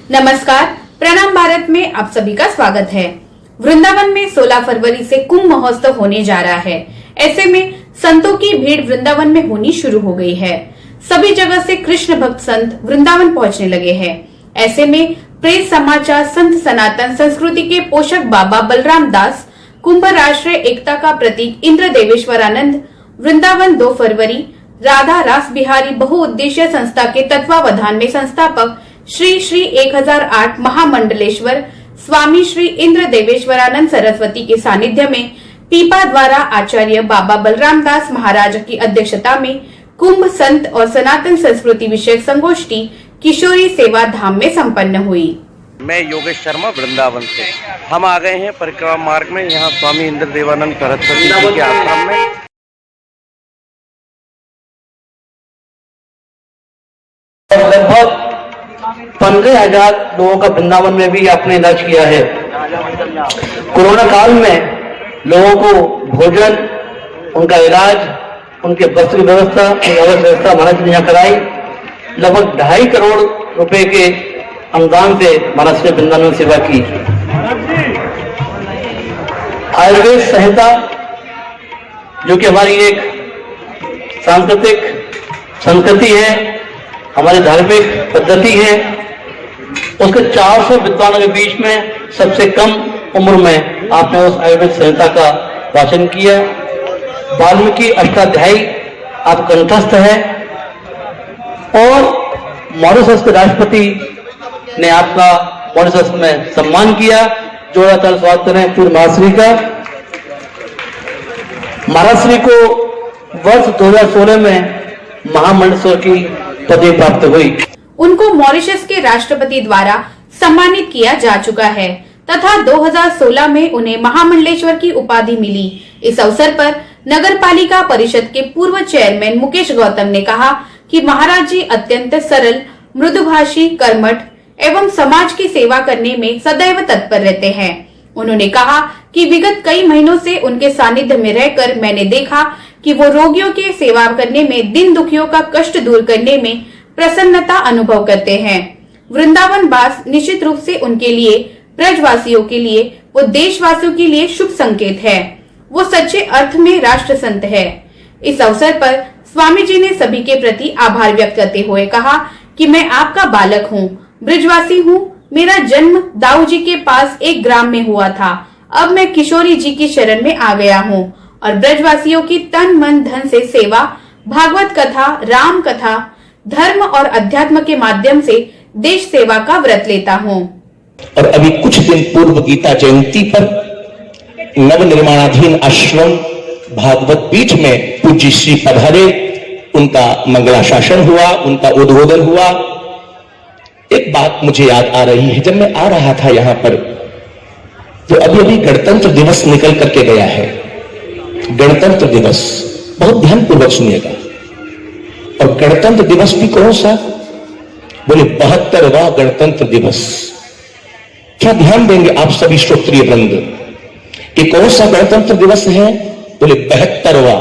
नमस्कार, प्रणाम भारत में आप सभी का स्वागत है। वृंदावन में 16 फरवरी से कुंभ महोत्सव होने जा रहा है। ऐसे में संतों की भीड़ वृंदावन में होनी शुरू हो गई है। सभी जगह से कृष्ण भक्त संत वृंदावन पहुंचने लगे हैं। ऐसे में प्रेस समाचार संत सनातन संस्कृति के पोषक बाबा बलराम दास कुंभ राष्ट्रीय एकता का प्रतीक इंद्र देवेश्वरानंद वृंदावन 2 फरवरी राधा रास बिहारी बहुउद्देशीय संस्था के तत्वावधान में संस्थापक श्री श्री 1008 महामंडलेश्वर स्वामी श्री इंद्र देवेश्वरानंद सरस्वती के सानिध्य में पीपा द्वारा आचार्य बाबा बलराम दास महाराज की अध्यक्षता में कुंभ संत और सनातन संस्कृति विषयक संगोष्ठी किशोरी सेवा धाम में संपन्न हुई। मैं योगेश शर्मा वृंदावन से। हम आ गए हैं परिक्रमा मार्ग में, यहाँ स्वामी इंद्र देवानंद सरस्वती जी के आश्रम में। लगभग 15,000 लोगों का वृंदावन में भी आपने इलाज किया है। कोरोना काल में लोगों को भोजन, उनका इलाज, उनके वस्त्र की व्यवस्था, उनकी आवास व्यवस्था महाराज ने यहाँ कराई। लगभग 2.5 करोड़ रुपए के अनुदान से महाराज ने वृंदावन सेवा की। आयुर्वेद संहिता जो कि हमारी एक सांस्कृतिक संस्कृति है, हमारी धार्मिक पद्धति है, उसके 400 विद्वानों के बीच में सबसे कम उम्र में आपने उस आयुर्वेद संहिता का वाचन किया। वाल्मीकि अष्टाध्यायी आप कंठस्थ है और मॉरिशस के राष्ट्रपति ने आपका मॉरिशस में सम्मान किया। जोड़ाताल स्वागत करें पूर्व महाश्री का। महाराश्री को वर्ष 2016 में महामंडलेश्वर की पदवी प्राप्त हुई। उनको मॉरिशस के राष्ट्रपति द्वारा सम्मानित किया जा चुका है तथा 2016 में उन्हें महामंडलेश्वर की उपाधि मिली। इस अवसर पर नगर पालिका परिषद के पूर्व चेयरमैन मुकेश गौतम ने कहा कि महाराज जी अत्यंत सरल, मृदुभाषी, कर्मठ एवं समाज की सेवा करने में सदैव तत्पर रहते हैं। उन्होंने कहा कि विगत कई महीनों से उनके सानिध्य में रहकर मैंने देखा कि वो रोगियों की सेवा करने में, दिन दुखियों का कष्ट दूर करने में प्रसन्नता अनुभव करते हैं। वृंदावन वास निश्चित रूप से उनके लिए, ब्रजवासियों के लिए, वो देशवासियों के लिए शुभ संकेत है। वो सच्चे अर्थ में राष्ट्र संत है। इस अवसर पर स्वामी जी ने सभी के प्रति आभार व्यक्त करते हुए कहा कि मैं आपका बालक हूँ, ब्रजवासी हूँ। मेरा जन्म दाऊ जी के पास एक ग्राम में हुआ था। अब मैं किशोरी जी की शरण में आ गया हूँ और ब्रजवासियों की तन मन धन से सेवा, भागवत कथा, राम कथा, धर्म और अध्यात्म के माध्यम से देश सेवा का व्रत लेता हूँ। और अभी कुछ दिन पूर्व गीता जयंती पर नव निर्माणाधीन आश्रम भागवत पीठ में पूज्य श्री पधारे, उनका मंगलाशासन हुआ, उनका उद्बोधन हुआ। एक बात मुझे याद आ रही है, जब मैं आ रहा था यहां पर तो अभी अभी गणतंत्र दिवस निकल करके गया है। गणतंत्र दिवस बहुत ध्यानपूर्वक सुनिएगा। और गणतंत्र दिवस भी कौन सा? बोले 72वां गणतंत्र दिवस। क्या ध्यान देंगे आप सभी श्रोत्रिय वृंद कि कौन सा गणतंत्र दिवस है? बोले 72वां।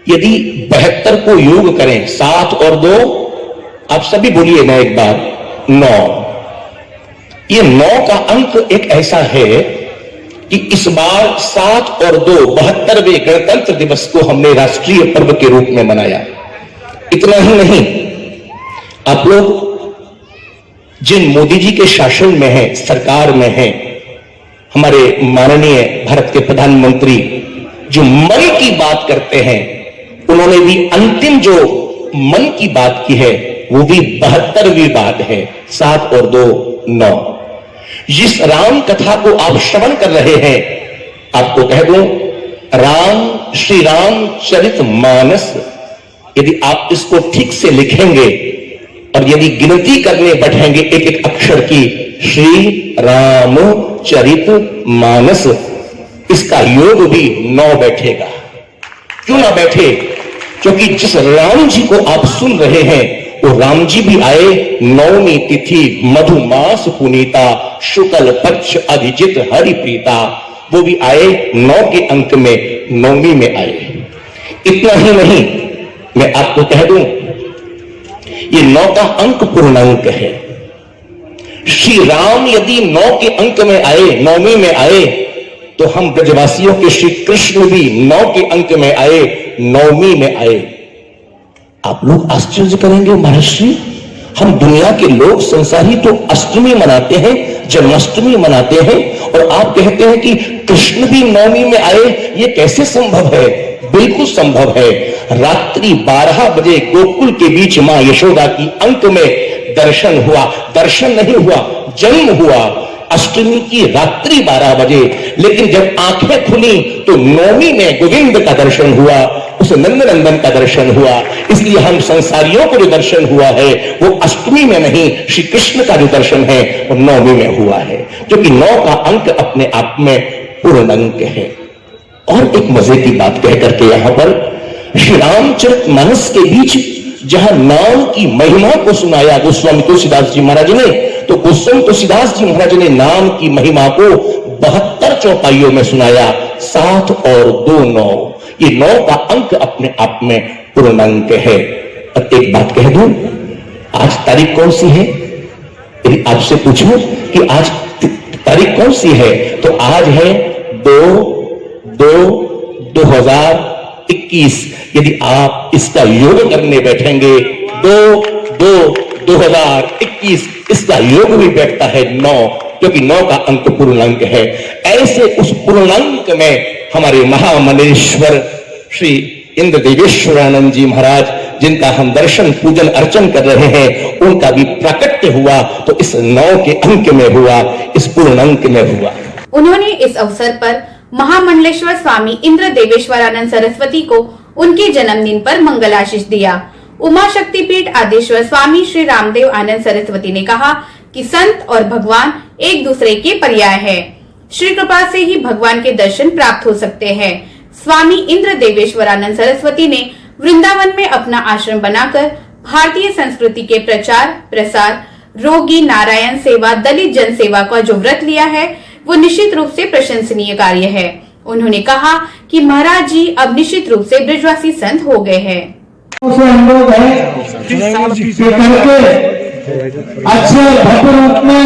यदि 72 को योग करें, 7 और 2, आप सभी बोलिए ना एक बार, 9। ये 9 का अंक एक ऐसा है कि इस बार 7 और 2 72वें गणतंत्र दिवस को हमने राष्ट्रीय पर्व के रूप में मनाया। इतना ही नहीं, आप लोग जिन मोदी जी के शासन में है, सरकार में है, हमारे माननीय भारत के प्रधानमंत्री जो मन की बात करते हैं, उन्होंने भी अंतिम जो मन की बात की है वो भी 72वीं बात है। 7 और 2 9। जिस राम कथा को आप श्रवण कर रहे हैं, आपको कह दूं, राम श्री राम चरित मानस, यदि आप इसको ठीक से लिखेंगे और यदि गिनती करने बैठेंगे एक एक अक्षर की, श्री राम चरित मानस, इसका योग भी 9 बैठेगा। क्यों ना बैठे? क्योंकि जिस राम जी को आप सुन रहे हैं वो राम जी भी आए 9वीं तिथि मधुमास पुनीता, शुक्ल पक्ष अधिजित हरि प्रीता। वो भी आए 9 के अंक में, 9वीं में आए। इतना ही नहीं, मैं आपको कह दूं, ये 9 का अंक पूर्णांक है। श्री राम यदि 9 के अंक में आए, 9वीं में आए, तो हम ब्रजवासियों के श्री कृष्ण भी 9 के अंक में आए, 9वीं में आए। आप लोग आश्चर्य करेंगे, महर्षि हम दुनिया के लोग संसारी तो अष्टमी मनाते हैं, जन्माष्टमी मनाते हैं, और आप कहते हैं कि कृष्ण भी 9वीं में आए, ये कैसे संभव है? बिल्कुल संभव है। रात्रि 12 बजे गोकुल के बीच मां यशोदा की अंक में दर्शन हुआ, दर्शन नहीं हुआ, जन्म हुआ अष्टमी की रात्रि 12 बजे। लेकिन जब आंखें खुली तो 9वीं में गोविंद का दर्शन हुआ, उस नंदनंदन का दर्शन हुआ। इसलिए हम संसारियों को जो दर्शन हुआ है वो अष्टमी में नहीं, श्री कृष्ण का जो दर्शन है वो 9वीं में हुआ है, जो कि 9 का अंक अपने आप में पूर्ण अंक है। और एक मजे की बात कह करके यहां पर श्री रामचरितमानस के बीच जहां नाम की महिमा को सुनाया गोस्वामी तुलसीदास जी महाराज ने, तो गोस्वामी तुलसीदास जी महाराज ने नाम की महिमा को 72 चौपाइयों में सुनाया। 7 और 2 9, ये 9 का अंक अपने आप में पूर्ण अंक है। और एक बात कह दूं, आज तारीख कौन सी है? यदि आपसे पूछूं कि आज तारीख कौन सी है, तो आज है 2/2/2021। यदि आप इसका योग करने बैठेंगे 2/2/2021, इसका योग भी बैठता है 9, क्योंकि 9 का अंक पूर्णांक है। ऐसे उस पूर्णांक में हमारे महामंडलेश्वर श्री इंद्र देवेश्वरानंद जी महाराज, जिनका हम दर्शन पूजन अर्चन कर रहे हैं, उनका भी प्राकट्य हुआ तो इस 9 के अंक में हुआ, इस पूर्णांक में हुआ। उन्होंने इस अवसर पर महामंडलेश्वर स्वामी इंद्र देवेश्वरानंद सरस्वती को उनके जन्मदिन पर मंगल आशीष दिया। उमा शक्तिपीठ आदेश्वर स्वामी श्री रामदेव आनंद सरस्वती ने कहा कि संत और भगवान एक दूसरे के पर्याय है। श्री कृपा से ही भगवान के दर्शन प्राप्त हो सकते हैं। स्वामी इंद्र देवेश्वरानंद सरस्वती ने वृंदावन में अपना आश्रम बनाकर भारतीय संस्कृति के प्रचार प्रसार, रोगी नारायण सेवा, दलित जन सेवा का जो व्रत लिया है वो निश्चित रूप से प्रशंसनीय कार्य है। उन्होंने कहा कि महाराज जी अब निश्चित रूप से ब्रजवासी संत हो गए हैं। हम लोग हैं कि करके अच्छे भव्य रूप में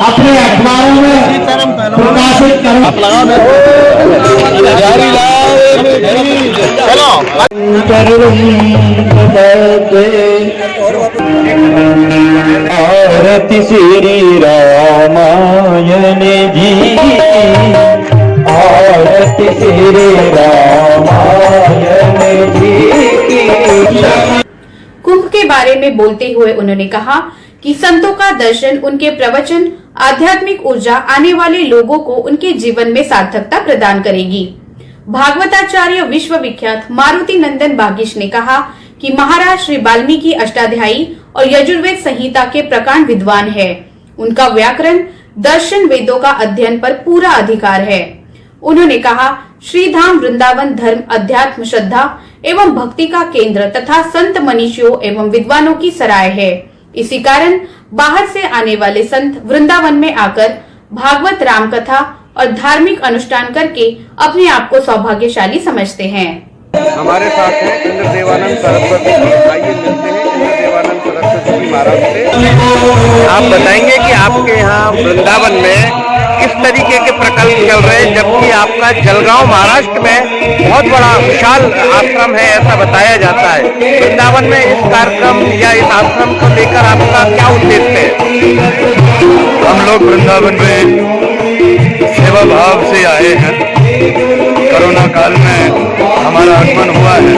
अपने अखबारों में प्रकाशित करें। आरती श्री रामायण जी, आरती श्री रामायण जी। कुंभ के बारे में बोलते हुए उन्होंने कहा कि संतों का दर्शन, उनके प्रवचन, आध्यात्मिक ऊर्जा आने वाले लोगों को उनके जीवन में सार्थकता प्रदान करेगी। भागवताचार्य विश्व विख्यात मारुति नंदन बागीश ने कहा कि महाराज श्री वाल्मीकि अष्टाध्यायी और यजुर्वेद संहिता के प्रकांड विद्वान है। उनका व्याकरण, दर्शन, वेदों का अध्ययन पर पूरा अधिकार है। उन्होंने कहा श्रीधाम वृंदावन धर्म, अध्यात्म, श्रद्धा एवं भक्ति का केंद्र तथा संत मनीषियों एवं विद्वानों की सराय है। इसी कारण बाहर से आने वाले संत वृंदावन में आकर भागवत, राम कथा और धार्मिक अनुष्ठान करके अपने आप को सौभाग्यशाली समझते हैं। हमारे साथ हैं इंद्र देवानंद सरस्वती जी। आइए मिलते हैं इंद्र देवानंद सरस्वती जी महाराज से। आप बताएंगे कि आपके यहाँ वृंदावन में किस तरीके के प्रकल्प चल रहे हैं, जबकि आपका जलगांव महाराष्ट्र में बहुत बड़ा विशाल आश्रम है ऐसा बताया जाता है। वृंदावन में इस कार्यक्रम या इस आश्रम को लेकर आपका क्या उद्देश्य है? हम लोग वृंदावन में सेवा भाव से आए हैं। कोरोना काल में हमारा आगमन हुआ है,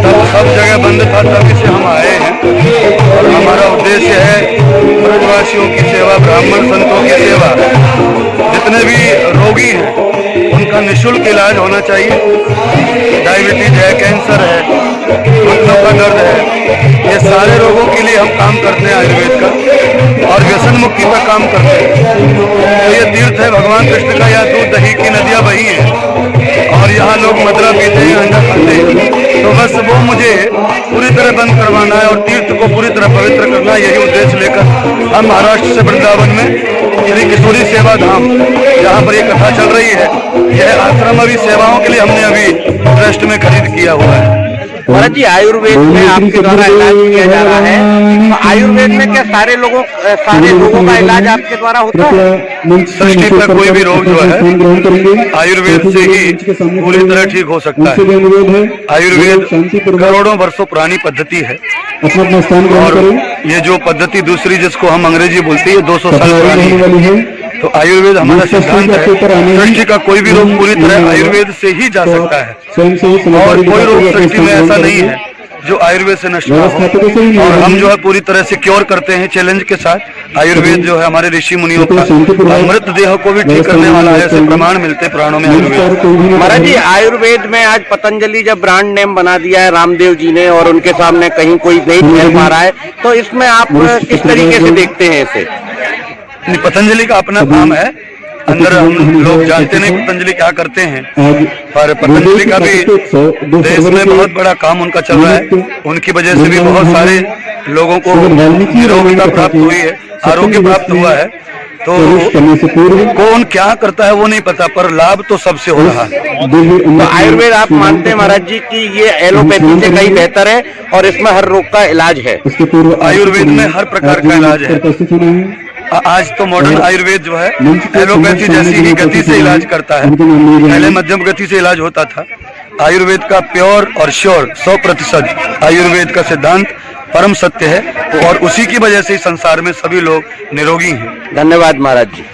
तब सब जगह बंद था, तभी से हम आए हैं। और हमारा उद्देश्य है ब्रजवासियों की सेवा, ब्राह्मण संतों की सेवा। जितने भी रोगी हैं उनका निःशुल्क इलाज होना चाहिए। डायबिटीज है, कैंसर है, घुटनों का दर्द है, ये सारे रोगों के लिए हम काम करते हैं आयुर्वेद का, और व्यसन मुक्ति पर काम करते हैं। तो ये तीर्थ है भगवान कृष्ण का, यहाँ दूध दही की नदियाँ बही हैं और यहाँ लोग मदिरा पीते हैं, अंडा खाते हैं। तो बस वो मुझे पूरी तरह बंद करवाना है और तीर्थ को पूरी तरह पवित्र करना है। यही उद्देश्य लेकर हम महाराष्ट्र से वृंदावन में श्री किशोरी सेवा धाम, जहाँ पर ये कथा चल रही है, यह आश्रम अभी सेवाओं के लिए हमने अभी ट्रस्ट में खरीद किया हुआ है। महाराज जी, आयुर्वेद में आपके द्वारा इलाज किया जा रहा है, तो आयुर्वेद में क्या सारे लोगों का इलाज आपके द्वारा होता है? सृष्टि का कोई भी रोग जो है आयुर्वेद से ही पूरी तरह ठीक हो सकता है। आयुर्वेद करोड़ों वर्षों पुरानी पद्धति है और ये जो पद्धति दूसरी जिसको हम अंग्रेजी बोलते हैं 200 साल पुरानी है। तो आयुर्वेद हमारा सिद्धांत है, सृष्टि का कोई भी रोग पूरी तरह आयुर्वेद से ही जा सकता है और कोई रोग सृष्टि में ऐसा नहीं है जो आयुर्वेद से नष्ट ना हो। और हम जो है पूरी तरह से क्योर करते हैं चैलेंज के साथ। आयुर्वेद जो है हमारे ऋषि मुनियों का मृत देह को भी ठीक करने वाला है, ऐसे प्रमाण मिलते पुराणों में आयुर्वेद। महाराज जी, आयुर्वेद में आज पतंजलि जब ब्रांड नेम बना दिया है रामदेव जी ने और उनके सामने कहीं कोई नहीं ठहर पा रहा है, तो इसमें आप किस तरीके से देखते हैं इसे? पतंजलि का अपना काम है, अंदर हम लोग जानते नहीं पतंजलि क्या करते हैं, पर पतंजलि का भी देश में बहुत बड़ा काम उनका चल रहा है। उनकी वजह से भी बहुत सारे लोगों को निरोगिता प्राप्त हुई है, आरोग्य प्राप्त हुआ है। तो कौन क्या करता है वो नहीं पता, पर लाभ तो सबसे हो रहा है। तो आयुर्वेद आप मानते हैं महाराज जी कि ये एलोपैथी से कहीं बेहतर है और इसमें हर रोग का इलाज है? आयुर्वेद में हर प्रकार का इलाज है। आज तो मॉडर्न आयुर्वेद जो है एलोपैथी जैसी ही गति से इलाज करता है। पहले मध्यम गति से इलाज होता था। आयुर्वेद का प्योर और श्योर 100% आयुर्वेद का सिद्धांत परम सत्य है और उसी की वजह से संसार में सभी लोग निरोगी हैं। धन्यवाद महाराज जी।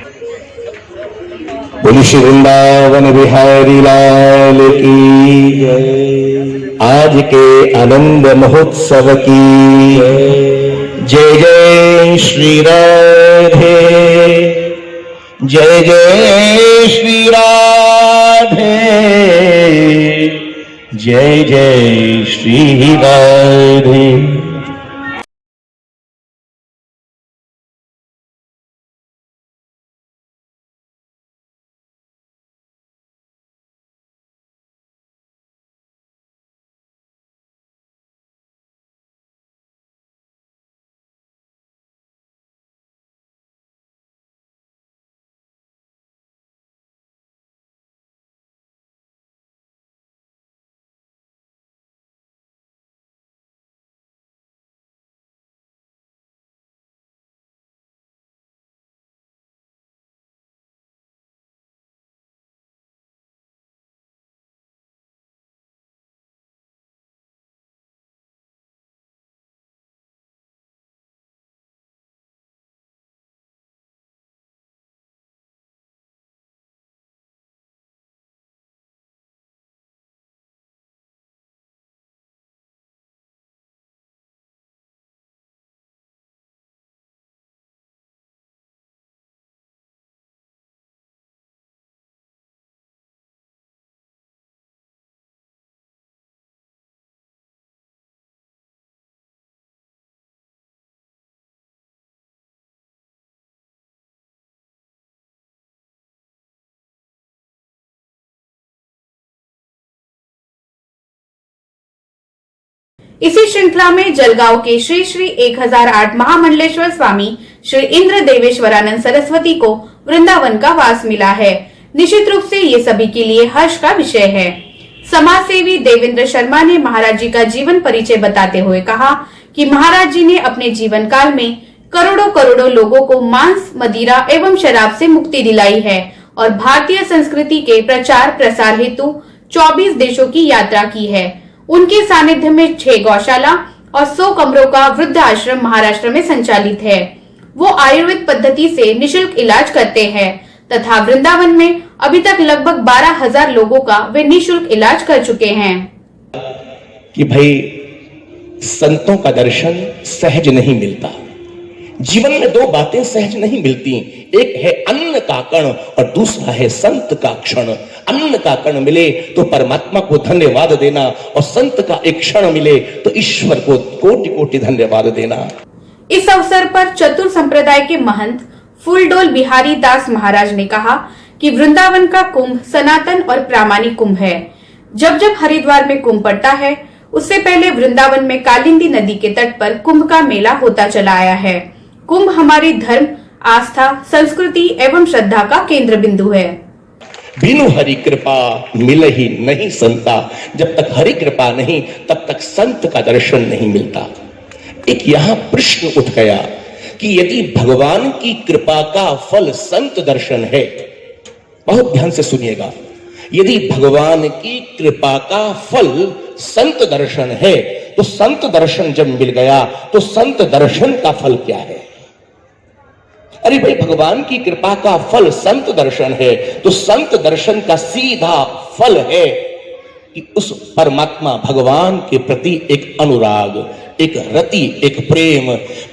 बोलिए श्री वृंदावन बिहारी लाल की जय। आज के आनंद महोत्सव की जय जय श्री राधे, जय जय श्री राधे, जय जय श्री राधे। इसी श्रृंखला में जलगांव के श्री श्री 1008 महामंडलेश्वर स्वामी श्री इंद्र देवेश्वरानंद सरस्वती को वृंदावन का वास मिला है। निश्चित रूप से ये सभी के लिए हर्ष का विषय है। समाज सेवी देवेंद्र शर्मा ने महाराज जी का जीवन परिचय बताते हुए कहा कि महाराज जी ने अपने जीवन काल में करोड़ों करोड़ों लोगों को मांस, मदिरा एवं शराब से मुक्ति दिलाई है और भारतीय संस्कृति के प्रचार प्रसार हेतु 24 देशों की यात्रा की है। उनके सानिध्य में 6 गौशाला और 100 कमरों का वृद्ध आश्रम महाराष्ट्र में संचालित है। वो आयुर्वेद पद्धति से निशुल्क इलाज करते हैं तथा वृंदावन में अभी तक लगभग 12,000 लोगों का वे निशुल्क इलाज कर चुके हैं। कि भाई संतों का दर्शन सहज नहीं मिलता। जीवन में 2 बातें सहज नहीं मिलती, एक है अन्न का कण और दूसरा है संत का क्षण। अन्न का कण मिले तो परमात्मा को धन्यवाद देना और संत का एक क्षण मिले तो ईश्वर को कोटि कोटि धन्यवाद देना। इस अवसर पर चतुर संप्रदाय के महंत फूलडोल बिहारी दास महाराज ने कहा कि वृंदावन का कुंभ सनातन और प्रामाणिक कुंभ है। जब जब हरिद्वार में कुंभ पड़ता है उससे पहले वृंदावन में कालिंदी नदी के तट पर कुंभ का मेला होता चला आया है। कुंभ हमारी धर्म, आस्था, संस्कृति एवं श्रद्धा का केंद्र बिंदु है। बिनु हरि कृपा मिल ही नहीं संता। जब तक हरि कृपा नहीं तब तक संत का दर्शन नहीं मिलता। एक यहां प्रश्न उठ गया कि यदि भगवान की कृपा का फल संत दर्शन है, बहुत ध्यान से सुनिएगा, यदि भगवान की कृपा का फल संत दर्शन है तो संत दर्शन जब मिल गया तो संत दर्शन का फल क्या है? अरे भाई, भगवान की कृपा का फल संत दर्शन है तो संत दर्शन का सीधा फल है कि उस परमात्मा भगवान के प्रति एक अनुराग, एक रति, एक प्रेम।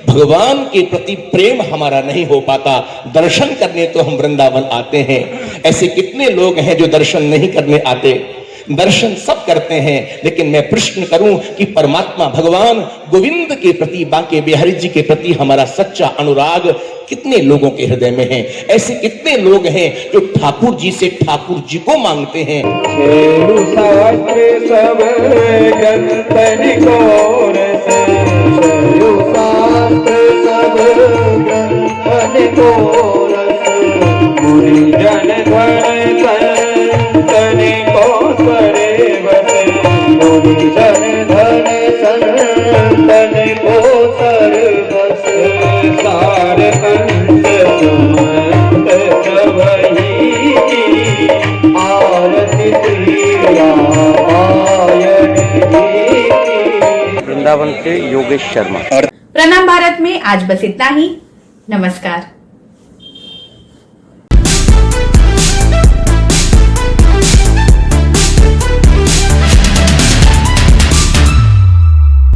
भगवान के प्रति प्रेम हमारा नहीं हो पाता। दर्शन करने तो हम वृंदावन आते हैं, ऐसे कितने लोग हैं जो दर्शन नहीं करने आते? दर्शन सब करते हैं, लेकिन मैं प्रश्न करूं कि परमात्मा भगवान गोविंद के प्रति, बांके बिहारी जी के प्रति हमारा सच्चा अनुराग कितने लोगों के हृदय में है? ऐसे कितने लोग हैं जो ठाकुर जी से ठाकुर जी को मांगते हैं? वृंदावन से योगेश शर्मा। प्रणाम भारत में आज बस इतना ही। नमस्कार।